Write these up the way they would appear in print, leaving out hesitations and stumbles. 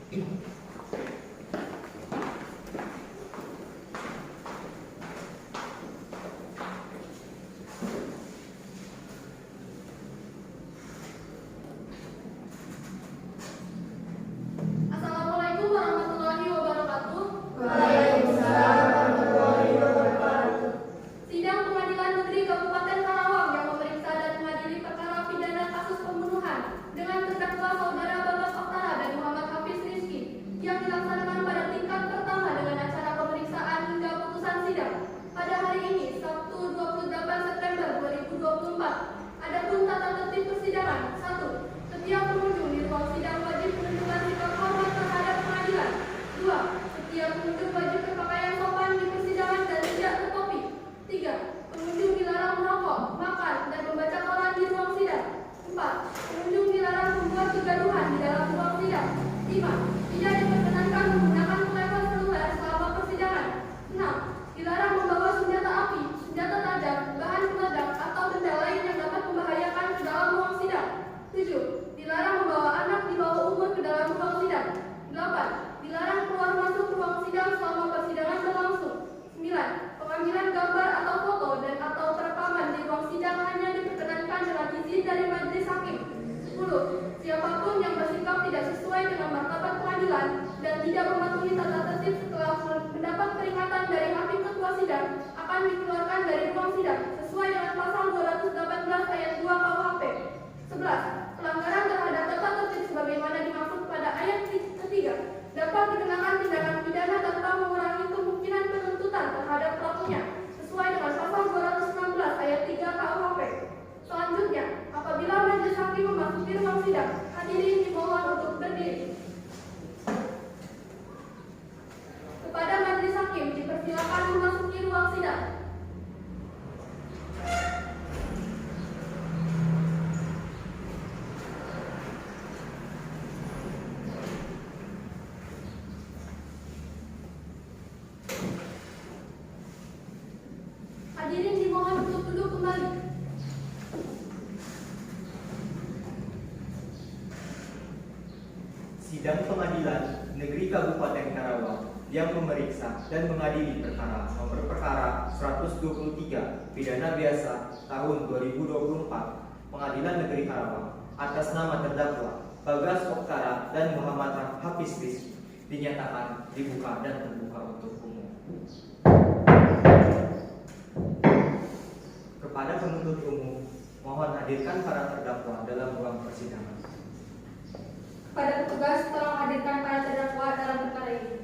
Assalamualaikum warahmatullahi wabarakatuh. Waalaikumsalam warahmatullahi wabarakatuh. Sidang Pengadilan Negeri Kabupaten Karawang yang memeriksa dan mengadili perkara pidana kasus pembunuhan dengan terdakwa saudara Bagas Oktara dan Muhammad Hafiz Rizki yang dilaksanakan pada tingkat pertama dengan acara pemeriksaan hingga putusan sidang pada hari ini Sabtu 28 September 2024. Adapun tata tertib persidangan: 1. Setiap pengunjung di ruang sidang wajib menunjukkan sikap hormat terhadap pengadilan. 2. Setiap pengunjung wajib berpakaian sopan di persidangan dan tidak bertopi. 3. Pengunjung dilarang merokok, makan, dan membaca koran di ruang sidang. 4. Pengunjung dilarang membuat kegaduhan di dalam ruang sidang. 5. Tidak diperkenankan menggunakan telepon seluler selama persidangan. 6. Dilarang membawa senjata api, senjata tajam, bahan peledak, atau benda lain yang dapat membahayakan ke dalam ruang sidang. 7. Dilarang membawa anak di bawah umur ke dalam ruang sidang. 8. Dilarang keluar masuk ruang sidang selama persidangan berlangsung. 9. Pengambilan gambar atau foto dan atau perekaman di ruang sidang hanya diperkenankan dengan izin dari majelis hakim. 10. Siapapun yang bersikap tidak sesuai dengan martabat pengadilan dan tidak mematuhi tata tertib setelah mendapat peringatan dari hakim ketua sidang akan dikeluarkan dari ruang sidang sesuai dengan pasal 218 ayat 2 KUHP. 11. Pelanggaran terhadap tata tertib sebagaimana dimaksud pada ayat ketiga dapat dikenakan tindakan pidana tanpa mengurangi kemungkinan penuntutan terhadap pelakunya sesuai dengan pasal 216 ayat 3 KUHP. Selanjutnya, apabila majelis hakim memasuki ruang sidang, hadirin dimohon untuk berdiri. Kepada majelis hakim dipersilakan memasuki ruang sidang. Hadirin dimohon untuk duduk kembali. Sidang Pengadilan Negeri Kabupaten Karawang yang memeriksa dan mengadili perkara nomor perkara 123 pidana biasa tahun 2024 Pengadilan Negeri Karawang atas nama terdakwa Bagas Oktara dan Muhammad Hafiz Rizki dinyatakan dibuka dan terbuka untuk umum. Kepada penuntut umum, mohon hadirkan para terdakwa dalam ruang persidangan. Kepada petugas, tolong hadirkan para terdakwa dalam perkara ini.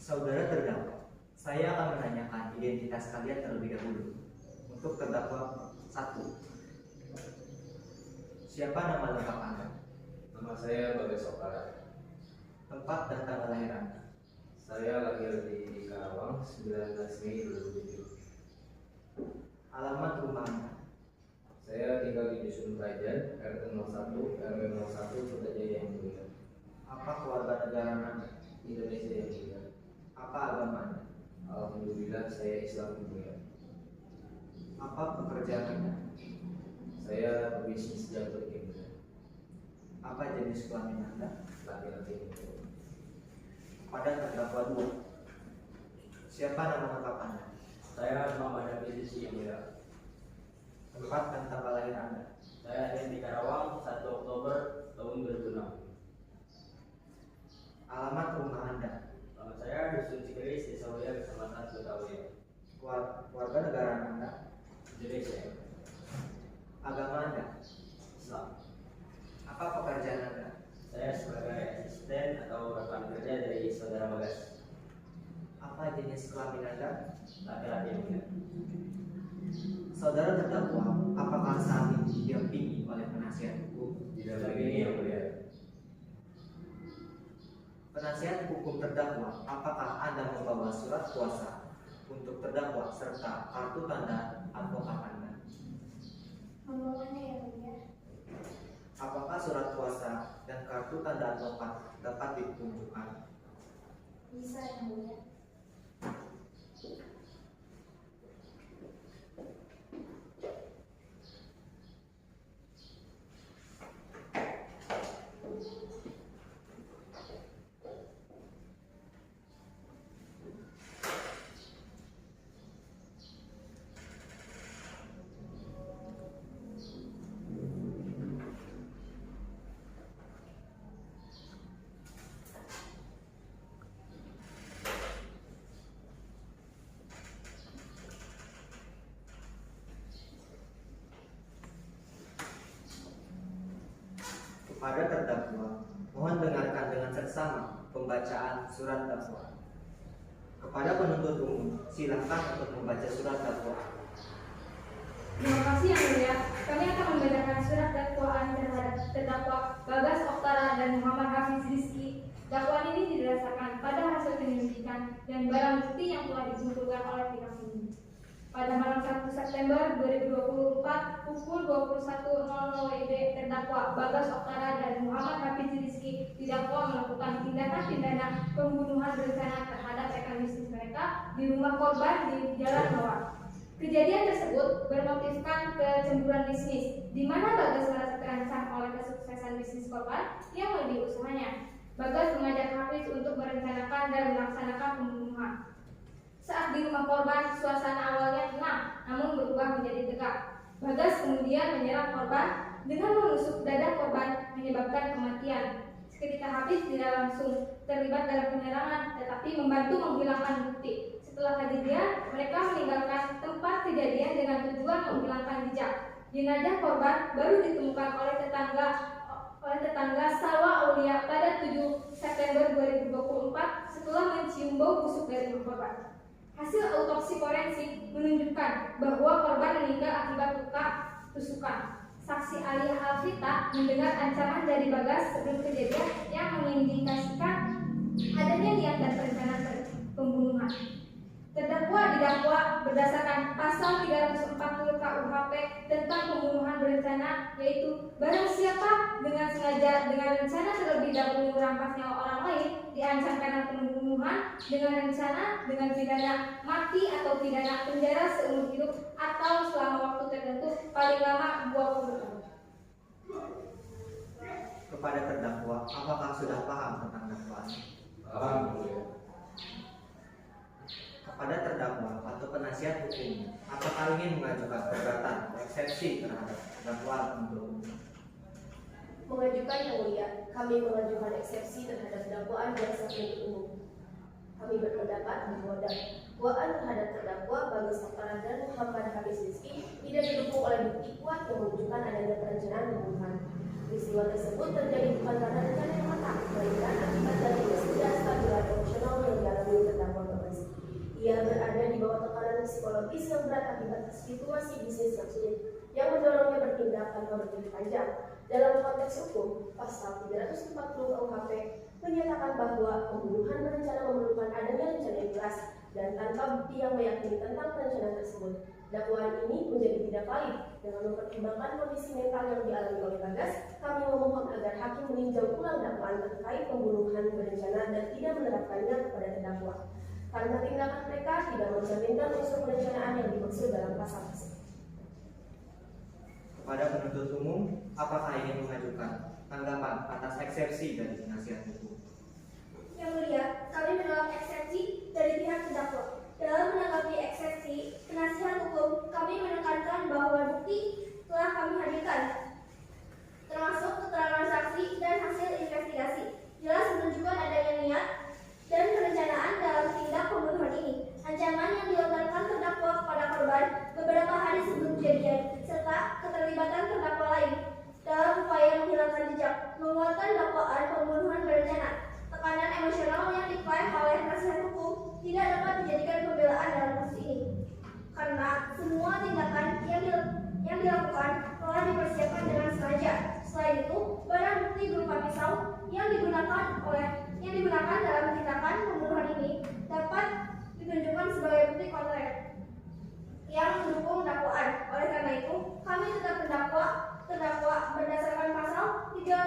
Saudara terdakwa, saya akan menanyakan identitas kalian terlebih dahulu. Untuk terdakwa 1. Siapa nama lengkap Anda? Nama saya Bagas Oktara. Tempat dan tanggal lahir Anda? Saya lahir di Karawang 19 Mei 2007. Alamat rumah Anda? Saya tinggal di Dusun Kerajaan, RT 01, RW 01, Putrajaya yang mulia. Apa keluarga negara Anda? Indonesia yang mulia. Apa agama Anda? Alhamdulillah saya Islam yang mulia. Apa pekerjaan Anda? Saya pebisnis jatuh yang mulia. Apa jenis kelamin Anda? Laki-laki yang mulia. Pada terdakwa 2. Siapa nama lengkap Anda? Saya Muhammad Hafiz Rizki yang mulia. Tempat dan tanggal lahir Anda? Saya lahir di Karawang 1 Oktober tahun 2006. Alamat rumah Anda? Nama saya Dusun Cikiris, Desa Waya, Kecamatan Sukawaya, Keluarga negara Anda? Indonesia. Agama Anda? Islam. Apa pekerjaan Anda? Saya sebagai asisten atau rekan kerja dari saudara Bagas. Apa jenis kelamin Anda? Laki-laki yang mulia. Saudara terdakwa, apakah saat ini didampingi oleh penasihat hukum? Tidak Lagi ini yang mulia. Penasihat hukum terdakwa, apakah Anda membawa surat kuasa untuk terdakwa serta kartu tanda advokat Anda? Membawanya yang mulia. Apakah surat kuasa dan kartu tanda advokat dapat ditunjukkan. Bisa yang mulia. Kepada terdakwa, mohon dengarkan dengan seksama pembacaan surat dakwaan. Kepada penuntut umum, silakan untuk membaca surat dakwaan. Terima kasih yang mulia. Kami akan membacakan surat dakwaan terhadap terdakwa Bagas Oktara dan Muhammad Hafiz Rizki. Dakwaan ini didasarkan pada hasil penyelidikan dan barang bukti yang telah dikumpulkan oleh pihak ini. Pada malam 1 September 2024 pukul 21.00 WIB, terdakwa Bagas Oktara dan Muhammad Hafiz Rizki didakwa melakukan tindakan pidana pembunuhan berencana terhadap rekan bisnis mereka di rumah korban di Jalan Mawar. Kejadian tersebut bermotifkan kecemburuan bisnis, di mana Bagas merasa terancam oleh kesuksesan bisnis korban yang melebihi usahanya. Bagas mengajak Hafiz untuk merencanakan dan melaksanakan pembunuhan. Saat di rumah korban, suasana awalnya tenang, namun berubah menjadi tegak. Bagas kemudian menyerang korban dengan menusuk dada korban, menyebabkan kematian. Seketika Hafiz tidak langsung terlibat dalam penyerangan, tetapi membantu menghilangkan bukti. Setelah kejadian, mereka meninggalkan tempat kejadian dengan tujuan menghilangkan jejak. Jenazah korban baru ditemukan oleh tetangga Salwa Aulia pada 7 September 2024 setelah mencium bau busuk dari rumah korban. Hasil autopsi forensik menunjukkan bahwa korban meninggal akibat luka tusukan. Saksi Alia Alvita mendengar ancaman dari Bagas sebelum kejadian yang mengindikasikan adanya niat dan perencanaan pembunuhan. Terdakwa didakwa berdasarkan pasal 340 KUHP tentang pembunuhan berencana, yaitu barang siapa dengan sengaja dengan rencana terlebih dahulu merampas nyawa orang lain diancam karena pembunuhan dengan rencana dengan pidana mati atau pidana penjara seumur hidup atau selama waktu tertentu paling lama 20 tahun. Kepada terdakwa, apakah sudah paham tentang dakwaan? Paham. Kepada terdakwa atau penasihat hukum, apakah ingin mengajukan keberatan atau eksepsi terhadap dakwaan penuntut umum? Mengajukan yang mulia, kami mengajukan eksepsi terhadap dakwaan jaksa penuntut umum. Kami berpendapat bahwa dakwaan terhadap terdakwa Bagas Oktara dan Muhammad Hafiz Rizki tidak didukung oleh bukti kuat yang menunjukkan adanya perencanaan pembunuhan. Peristiwa tersebut terjadi bukan karena rencana yang matang, melainkan akibat dari ketidakstabilan emosional yang dialami terdakwa Bagas. Ia berada di bawah tekanan psikologis yang berat akibat situasi bisnis yang sulit, yang mendorongnya bertindak tanpa berpikir panjang. Dalam konteks hukum, pasal 340 KUHP menyatakan bahwa pembunuhan berencana memerlukan adanya rencana yang jelas dan tanpa bukti yang meyakini tentang perencanaan tersebut. Dakwaan ini menjadi tidak valid. Dengan mempertimbangkan kondisi mental yang dialami oleh Bagas, kami memohon agar hakim meninjau ulang dakwaan terkait pembunuhan berencana dan tidak menerapkannya kepada terdakwa, karena tindakan mereka tidak mencerminkan unsur perencanaan yang dimaksud dalam pasal tersebut. Kepada penuntut umum, apakah ingin mengajukan tanggapan atas eksepsi dari penasihat hukum? Yang mulia, kami menolak eksepsi dari pihak terdakwa. Dalam menanggapi eksepsi penasihat hukum, kami menekankan bahwa bukti telah kami hadirkan, termasuk keterangan saksi dan hasil investigasi, jelas menunjukkan adanya niat dan perencanaan dalam tindak pembunuhan ini. Ancaman yang dilontarkan terdakwa kepada korban beberapa hari sebelum kejadian, serta keterlibatan terdakwa lain dalam upaya menghilangkan jejak, menguatkan dakwaan pembunuhan berencana. Tekanan emosional yang diklaim oleh penasihat hukum tidak dapat dijadikan pembelaan dalam kasus ini, karena semua tindakan yang dilakukan telah dipersiapkan dengan sengaja. Selain itu, barang bukti berupa pisau yang digunakan dalam tindakan pembunuhan ini dapat ditunjukkan sebagai bukti kontrak yang mendukung dakwaan. Oleh karena itu, kami tetap terdakwa berdasarkan pasal 340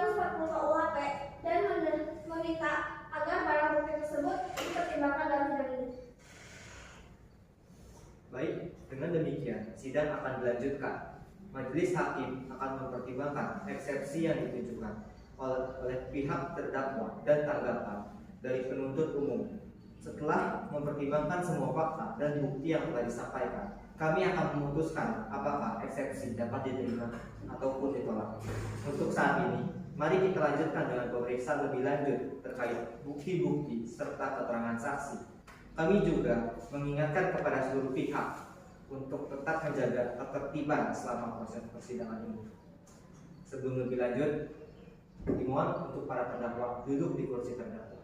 meminta agar barang bukti tersebut dipertimbangkan dalam sidang ini. Baik, dengan demikian sidang akan dilanjutkan. Majelis hakim akan mempertimbangkan eksepsi yang ditunjukkan oleh pihak terdakwa dan tanggapan dari penuntut umum. Setelah mempertimbangkan semua fakta dan bukti yang telah disampaikan, kami akan memutuskan apakah eksepsi dapat diterima ataupun ditolak. Untuk saat ini, mari kita lanjutkan dengan pemeriksaan lebih lanjut terkait bukti-bukti serta keterangan saksi. Kami juga mengingatkan kepada seluruh pihak untuk tetap menjaga ketertiban selama proses persidangan ini. Sebelum lebih lanjut, dimohon untuk para terdakwa duduk di kursi terdakwa.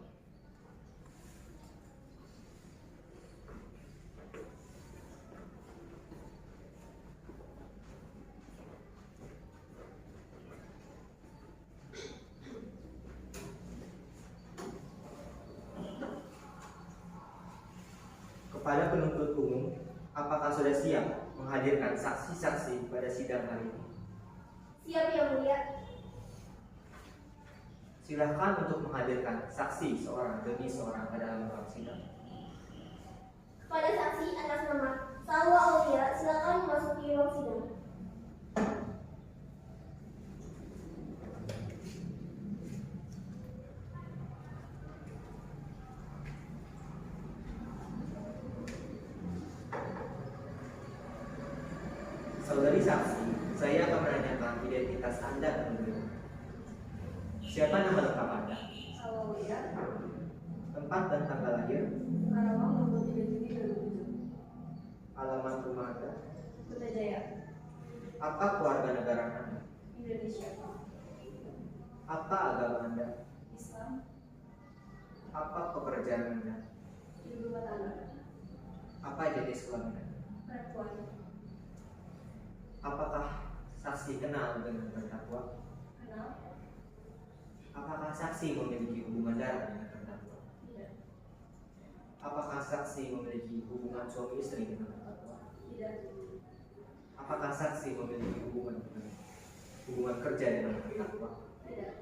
Kepada penuntut umum, apakah sudah siap menghadirkan saksi-saksi pada sidang hari ini? Siap Yang Mulia. Silakan untuk menghadirkan saksi seorang demi seorang pada dalam ruang sidang. Kepada saksi atas nama Salwa Aulia, silakan memasuki ruang sidang. Saudari saksi, saya akan menanyakan identitas Anda terlebih dahulu. Siapa nama lengkap Anda? Salwa Aulia, Tempat dan tanggal lahir? Karawang 23 Juni 2007. Alamat rumah Anda? Putrajaya, Apa keluarga negara Anda? Indonesia. Apa agama Anda? Islam, Apa pekerjaan Anda? ibu rumah tangga, Apa jenis kelamin Anda? perempuan. Apakah saksi kenal dengan terdakwa? Kenal? Apakah saksi memiliki hubungan darah dengan terdakwa? Tidak. Apakah saksi memiliki hubungan suami istri dengan terdakwa? Tidak. Apakah saksi memiliki hubungan kerja dengan terdakwa? Tidak.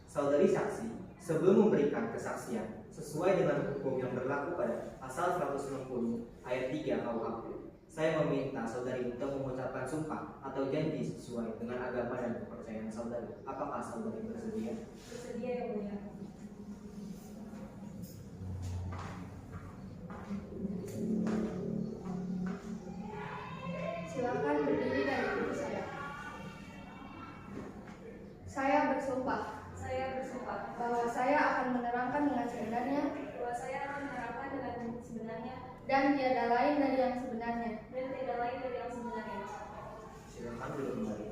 Saudari saksi, sebelum memberikan kesaksian sesuai dengan hukum yang berlaku pada pasal 160 ayat 3 KUHP, saya meminta saudari untuk mengucapkan sumpah atau janji sesuai dengan agama dan kepercayaan saudari. Apakah saudari bersedia? Bersedia Yang Mulia. Silakan berdiri dan ikuti saya. Saya bersumpah Saya bersumpah bahwa saya akan menerangkan dengan sebenarnya bahwa saya akan menerangkan dengan sebenarnya dan tiada lain dari yang sebenarnya. dan tidak lain dari yang sebenarnya. Silakan duduk kembali.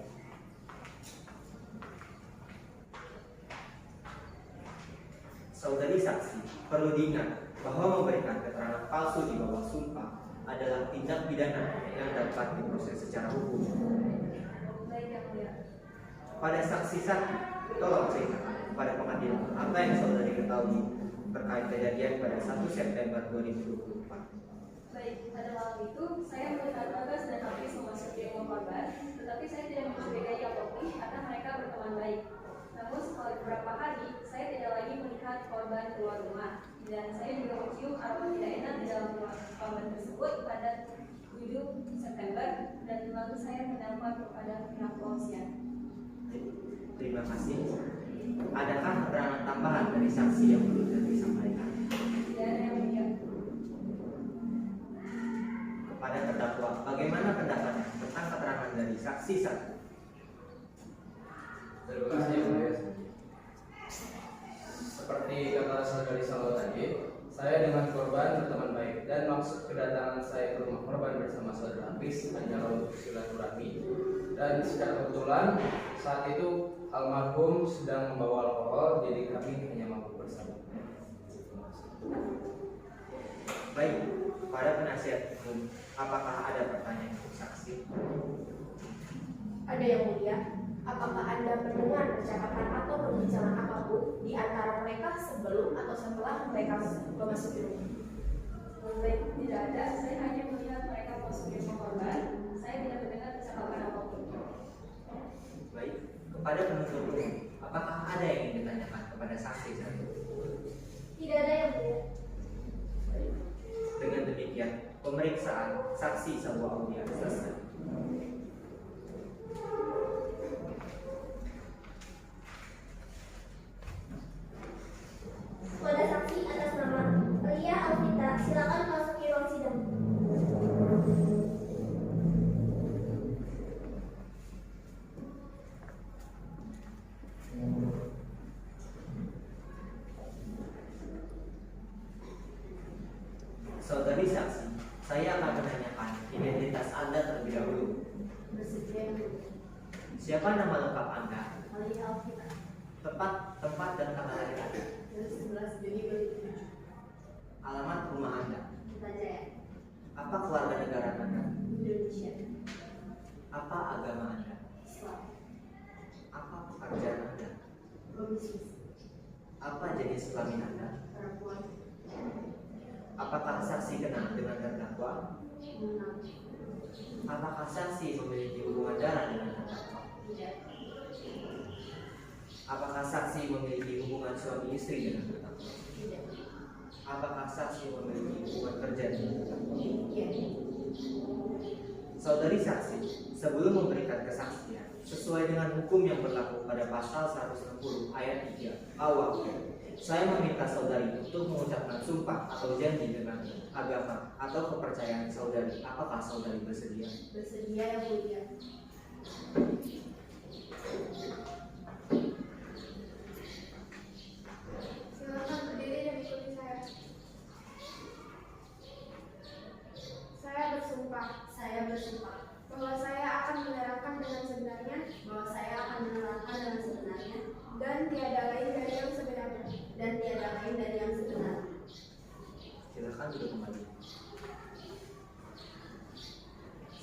Saudari saksi, perlu diingat bahwa memberikan keterangan palsu di bawah sumpah adalah tindak pidana yang dapat diproses secara hukum. Baik Yang Mulia. Pada saksi-saksi, tolong ceritakan kepada pengadilan apa yang saudari ketahui terkait kejadian pada 1 September 2024. Baik, pada malam itu saya melihat Bagas dan Hafiz memasuki rumah korban, tetapi saya tidak mencurigai apapun karena mereka berteman baik. Namun setelah beberapa hari, saya tidak lagi melihat korban keluar rumah, dan saya juga mencium aroma tidak enak di dalam rumah korban tersebut pada 7 September, dan lalu saya menelpon kepada pihak kepolisian. Terima kasih. Adakah keterangan tambahan dari saksi yang perlu disampaikan? Tidak ada Yang Mulia. Kepada terdakwa, bagaimana pendapatnya tentang keterangan dari saksi-saksi? Terima kasih Yang Mulia. Seperti kata saudari Salwa tadi, saya dengan korban berteman baik dan maksud kedatangan saya ke rumah korban bersama saudara Hafiz hanyalah untuk silaturahmi, dan secara kebetulan saat itu almarhum sedang membawa alkohol, jadi kami hanya mampu bersama. Baik, pada penasihat hukum, apakah ada pertanyaan untuk saksi? Ada Yang Mulia. Apakah Anda mendengar percakapan atau perbincangan apapun di antara mereka sebelum atau setelah mereka memasuki rumah? Baik, tidak ada. Saya hanya melihat mereka masuk ke rumah korban. Saya tidak mendengar percakapan apapun. Baik, kepada penuntut umum, Apakah ada yang ingin ditanyakan kepada saksi satu? Tidak ada yang mulia. Dengan demikian, pemeriksaan saksi sebuah audiens selesai. Kepada saksi atas nama Lia Alvita, silakan masuki ruang sidang. Saudari saksi, saya akan menanyakan identitas Anda terlebih dahulu. Bersedia yang mulia. Siapa nama lengkap Anda? Lia Alvita, Tempat dan tanggal lahir Anda? dari 11 Juni 2007. Alamat rumah Anda? Kita Jaya, Apa keluarga negara Anda? Indonesia, Apa agama Anda? Islam, Apa pekerjaan Anda? pebisnis, Apa jenis kelamin Anda? perempuan, Apakah saksi kenal dengan terdakwa? menang, Apakah saksi memiliki hubungan darah dengan terdakwa? tidak, Apakah saksi memiliki hubungan suami istri dengan terdakwa? tidak, Apakah saksi memiliki hubungan kerja dengan terdakwa? iya, Saudari saksi, sebelum memberikan kesaksian, sesuai dengan hukum yang berlaku pada pasal 160 ayat 3 awal, saya meminta saudari untuk mengucapkan sumpah atau janji dengan agama atau kepercayaan saudari. Apakah saudari bersedia? bersedia yang mulia. Silakan berdiri dan ikuti saya. Saya bersumpah Saya bersumpah bahwa saya akan menerangkan dengan sebenarnya bahwa saya akan menerangkan dengan sebenarnya dan tiada lain dari yang sebenarnya. dan tiada lain dari yang sebenarnya. Silakan duduk kembali.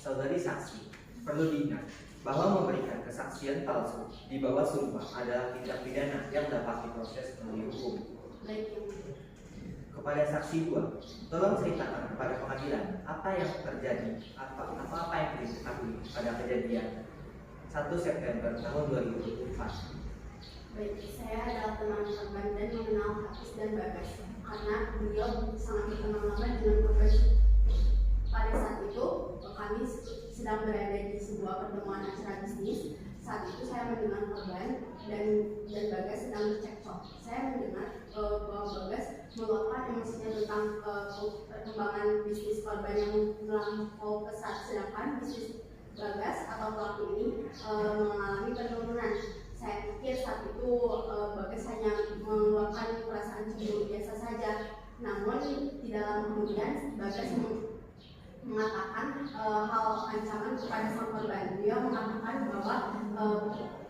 Saudari saksi, perlu diingat bahwa memberikan kesaksian palsu di bawah sumpah adalah tindak pidana yang dapat diproses melalui hukum. Baik yang mulia. Kepada saksi 2, tolong ceritakan kepada pengadilan apa yang terjadi, apa yang diketahui pada kejadian 1 September tahun 2024. Baik, saya adalah teman korban dan mengenal Hafiz dan Bagas karena beliau sangat berteman lama dengan korban. Pada saat itu, kami sedang berada di sebuah pertemuan acara bisnis. Saat itu saya mendengar korban dan Bagas sedang bercekcok. Saya mendengar bahwa Bagas meluapkan emosinya tentang perkembangan bisnis korban yang melampaui pesat, sedangkan bisnis Bagas atau pelaku ini mengalami penurunan. Saya pikir saat itu Bagas hanya mengeluarkan perasaan cemburu biasa saja. Namun tidak lama kemudian Bagas mengatakan hal ancaman kepada sang korban. Dia mengatakan bahwa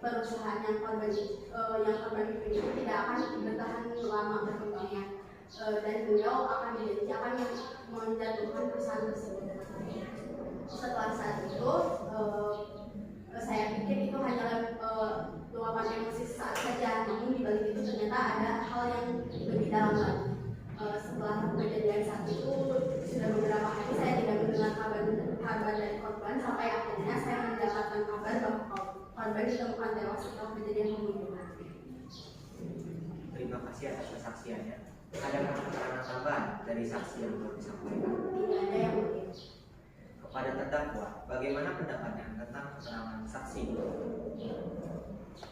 perusahaan yang korban itu tidak akan bertahan lama berkembangnya dan beliau akan berjanji akan menjatuhkan perusahaan tersebut. Setelah saat itu saya pikir itu hanyalah luapan emosi sesaat saja, namun di balik itu ternyata ada hal yang lebih dalam lagi. Setelah kejadian saat itu sudah beberapa hari saya tidak mendengar kabar dari korban sampai akhirnya saya mendapatkan kabar bahwa korban ditemukan tewas setelah kejadian pembunuhan. Terima kasih atas kesaksiannya. Adakah keterangan tambahan dari saksi yang belum disampaikan? Tidak ada yang mulia. Kepada terdakwa, bagaimana pendapatnya tentang keterangan saksi?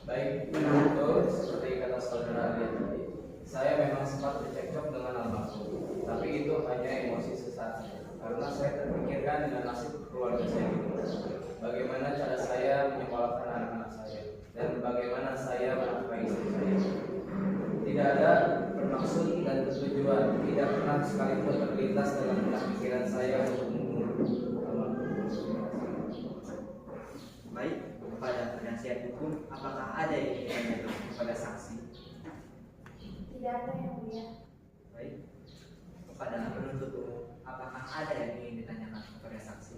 Baik, betul seperti kata saudara Alia tadi. Saya memang sempat bercekcok dengan almarhum, tapi itu hanya emosi sesaat karena saya terpikirkan dengan nasib keluarga saya gitu. Bagaimana cara saya menyekolahkan anak-anak saya dan bagaimana saya menafkahi istri saya. Tidak ada bermaksud dan tujuan, tidak pernah sekalipun terlintas dalam benak pikiran saya untuk membunuh almarhum. Baik, kepada penasihat hukum, apakah ada yang ingin ditanyakan kepada saksi? Tidak ada yang mulia. Baik, kepada penuntut umum, apakah ada yang ingin ditanyakan kepada saksi?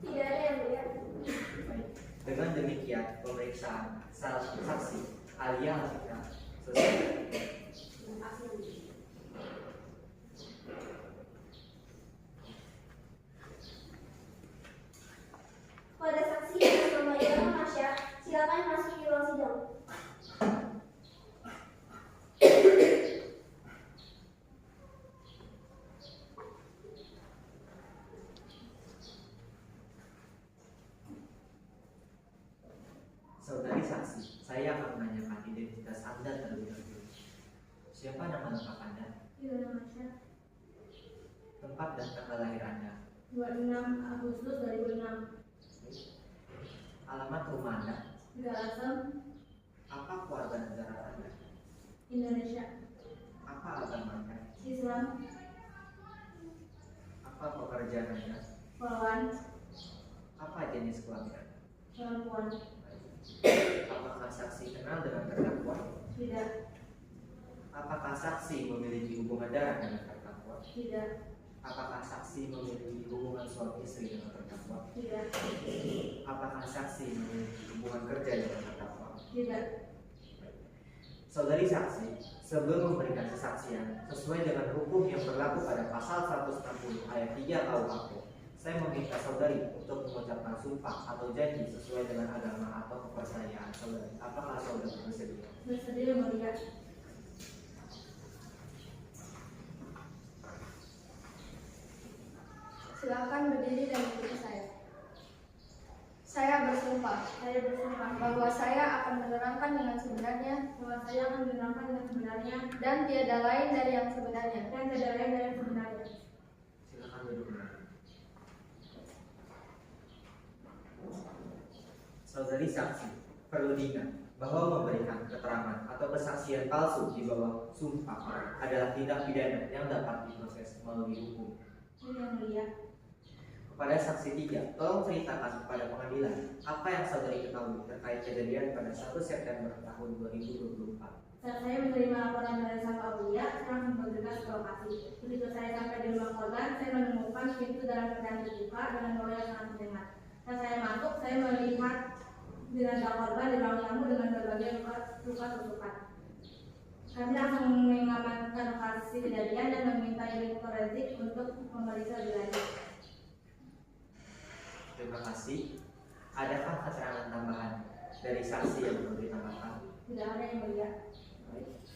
Tidak ada yang mulia. Baik, dengan demikian pemeriksaan saksi Alia Alvita selesai. Terima kasih. Pada saksi atas nama Ilham Masya, silakan masuki ruang sidang. Saudari saksi, saya akan menanyakan identitas Anda terlebih dahulu. Siapa nama lengkap Anda? Ioana Masya, Tempat dan tanggal lahir Anda? 26 Agustus 2006. Alamat rumah Anda? Galasem, Apa keluarga negara Anda? Indonesia. Apa agama Anda? Islam, Apa pekerjaan Anda? Poluan, Apa jenis kelamin Anda? perempuan. Apakah saksi kenal dengan terdakwa? Tidak, Apakah saksi memiliki hubungan darah dengan terdakwa? tidak, Apakah saksi memiliki hubungan suami istri dengan terdakwa? tidak, Apakah saksi memiliki hubungan kerja dengan terdakwa? tidak. Saudari saksi, sebelum memberikan kesaksian sesuai dengan hukum yang berlaku pada pasal 160 ayat 3 KUHP, saya meminta saudari untuk mengucapkan sumpah atau janji sesuai dengan agama atau kepercayaan saudari. Apakah saudari bersedia? Bersedia yang mulia. Silakan berdiri dan ikuti saya. Saya bersumpah bahwa saya akan menerangkan dengan sebenarnya dan tiada lain dari yang sebenarnya. Silakan duduk kembali. Saudari saksi, perlu diingat bahwa memberikan keterangan atau kesaksian palsu di bawah sumpah adalah tindak pidana yang dapat diproses melalui hukum. Yang mulia. Kepada saksi 3, tolong ceritakan kepada pengadilan apa yang saudari ketahui terkait kejadian pada 1 September tahun 2024. Saat saya menerima laporan dari sang Aulia, saya langsung bergegas ke lokasi. Begitu saya sampai di rumah korban, saya menemukan pintu dalam keadaan terbuka dengan bau yang sangat menyengat. Saat saya masuk, saya melihat jenazah korban di ruang tamu dengan berbagai luka tusukan. Kami langsung mengamankan lokasi kejadian dan meminta unit forensik untuk memeriksa lebih lanjut. Terima kasih. Adakah keterangan tambahan dari saksi yang perlu ditambahkan? Tidak ada yang mulia. Baik.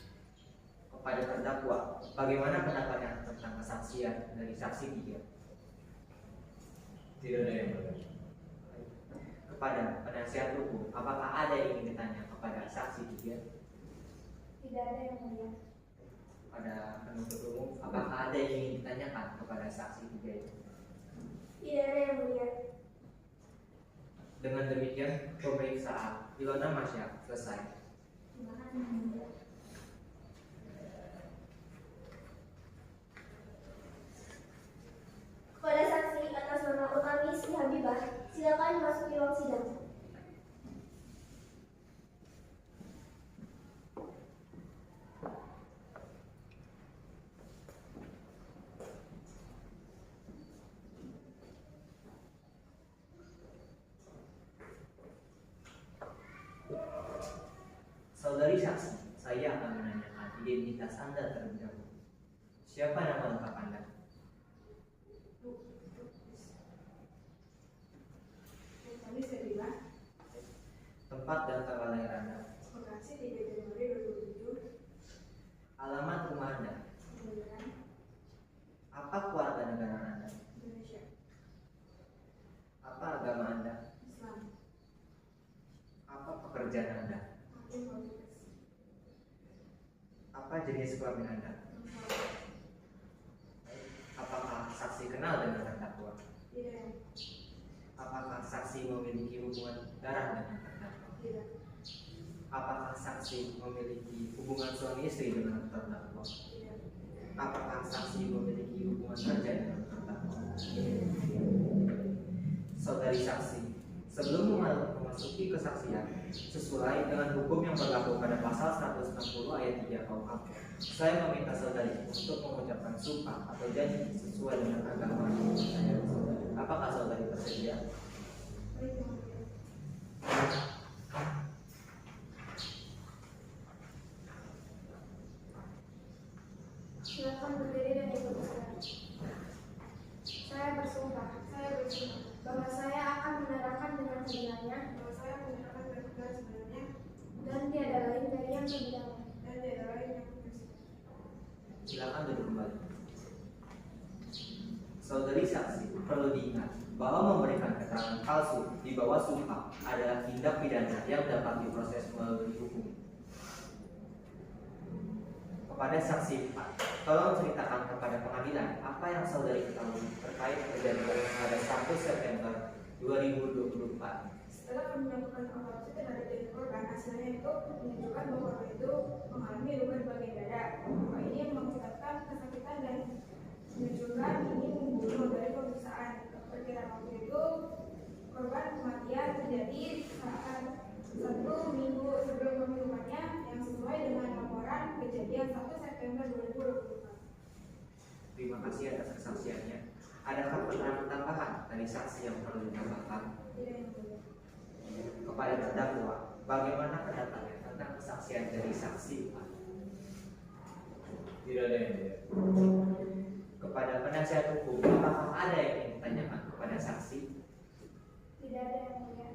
Kepada terdakwa, bagaimana pendapatnya tentang kesaksian dari saksi 3? Tidak ada yang mulia. Baik. Kepada penasihat hukum, apakah ada yang ingin ditanya kepada saksi 3? Tidak ada yang mulia. Pada penuntut umum, apakah ada yang ingin ditanyakan kepada saksi 3? Tidak ada yang mulia. Dengan demikian, pemeriksaan Ioana Masya selesai. Terima kasih yang mulia. Kepada saksi atas nama Utami Sri Habibah, silakan memasuki ruang sidang. Saudari saksi, saya akan menanyakan identitas Anda terlebih dahulu. Siapa nama lengkap Anda? Utami Sri Habibah, Tempat dan tanggal lahir Anda? Bekasi 3 Januari 2007. Alamat rumah Anda? Kemudian Apa keluarga negara Anda? Indonesia, Apa agama Anda? Islam, Apa pekerjaan Anda? hakim konstitusi, Apa jenis kelamin Anda? Apakah saksi kenal dengan terdakwa? tidak, Apakah saksi memiliki hubungan darah dengan terdakwa? tidak, Apakah saksi memiliki hubungan suami istri dengan terdakwa? tidak, Apakah saksi memiliki hubungan kerja dengan terdakwa? Saudari saksi, sebelum memasuki kesaksian sesuai dengan hukum yang berlaku pada pasal 160 ayat 3 KUHP, saya meminta saudari untuk mengucapkan sumpah atau janji sesuai dengan agama dan kepercayaan saudari. Apakah saudari bersedia? baik yang mulia. Silakan berdiri dan ikuti saya. Saya bersumpah bahwa saya akan menerangkan dengan sebenarnya dan tiada lain dari yang sebenarnya. Silakan duduk kembali. Saudari saksi, perlu diingat bahwa memberikan keterangan palsu di bawah sumpah adalah tindak tindak pidana yang dapat diproses melalui hukum. Kepada saksi 4, tolong ceritakan kepada pengadilan apa yang saudari ketahui terkait kejadian pada 1 September 2024. Setelah kami melakukan otopsi terhadap diri korban, hasilnya itu menunjukkan bahwa korban itu mengalami luka di bagian dada. Luka ini mengakibatkan kesakitan dan menunjukkan ini membunuh dari pemeriksaan. Perkiraan waktu itu korban kematian terjadi saat 1 minggu sebelum pembunuhannya yang sesuai dengan laporan kejadian 1 September 2024. Terima kasih atas kesaksiannya. Adakah keterangan tambahan dari saksi yang perlu ditambahkan? Tidak yang mulia. Kepada terdakwa, bagaimana pendapatnya tentang kesaksian dari saksi 4? Tidak ada yang mulia. Kepada penasihat hukum, apakah ada yang ingin ditanyakan kepada saksi? Tidak ada yang mulia.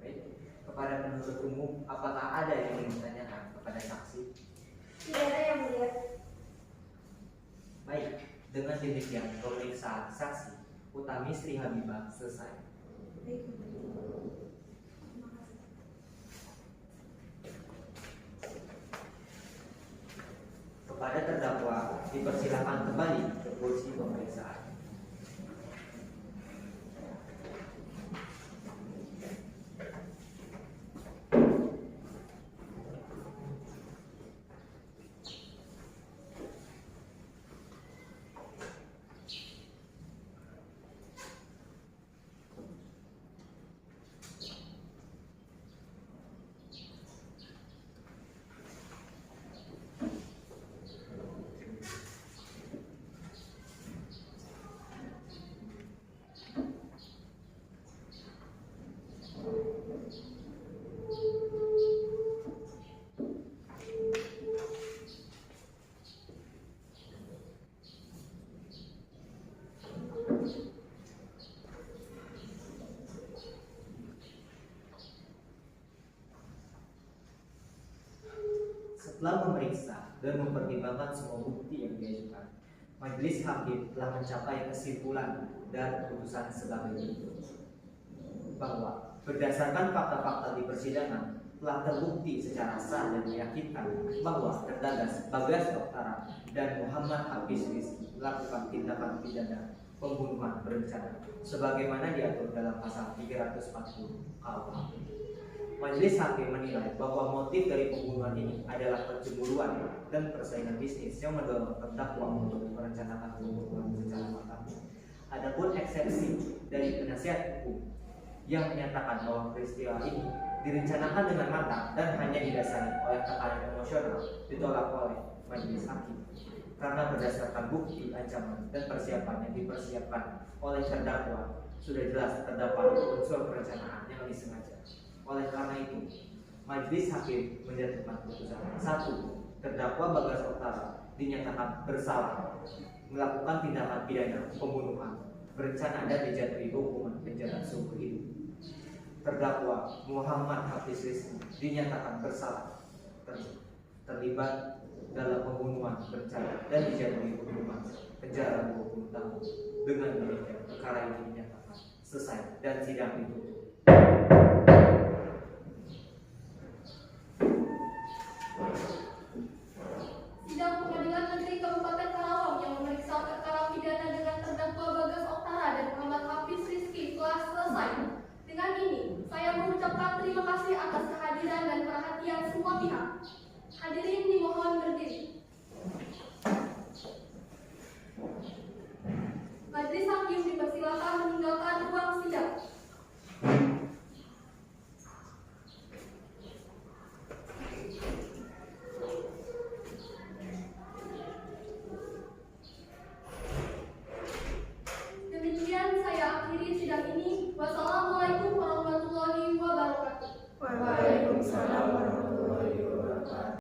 Baik. Kepada penuntut umum, apakah ada yang ingin ditanyakan kepada saksi? Tidak ada yang mulia. Baik, dengan demikian pemeriksaan saksi Utami Sri Habibah selesai. Baik, yang mulia. Terima kasih. Kepada terdakwa, dipersilakan kembali ke kursi pemeriksaan. Setelah memeriksa dan mempertimbangkan semua bukti yang diajukan, majelis hakim telah mencapai kesimpulan dan keputusan sebagai berikut, bahwa berdasarkan fakta-fakta di persidangan telah terbukti secara sah dan meyakinkan bahwa Terdagas Bagas Oktara dan Muhammad Hafiz Rizki melakukan tindakan pidana pembunuhan berencana sebagaimana diatur dalam pasal 340 KUHP. Majelis hakim menilai bahwa motif dari pembunuhan ini adalah pencemburuan dan persaingan bisnis yang mendorong terdakwa untuk merencanakan pembunuhan secara matang. Adapun eksepsi dari penasihat hukum yang menyatakan bahwa peristiwa ini direncanakan dengan matang dan hanya didasari oleh tekanan emosional ditolak oleh majelis hakim karena berdasarkan bukti ancaman dan persiapan yang dipersiapkan oleh terdakwa sudah jelas terdapat unsur perencanaan yang disengaja. Oleh karena itu, majelis hakim menjatuhkan putusan 1. Terdakwa Bagas Oktara dinyatakan bersalah melakukan tindakan pidana pembunuhan berencana dan dijatuhi hukuman penjara seumur hidup. Terdakwa Muhammad Hafiz Rizki dinyatakan bersalah terlibat dalam pembunuhan berencana dan dijatuhi hukuman penjara 20 tahun. Dengan demikian, perkara ini dinyatakan selesai dan sidang ditutup. Sidang Pengadilan Negeri Kabupaten Karawang yang memeriksa perkara pidana dengan terdakwa Bagas Oktara dan Muhammad Hafiz Rizki telah selesai. Dengan ini, saya mengucapkan terima kasih atas kehadiran dan perhatian semua pihak. Hadirin dimohon berdiri.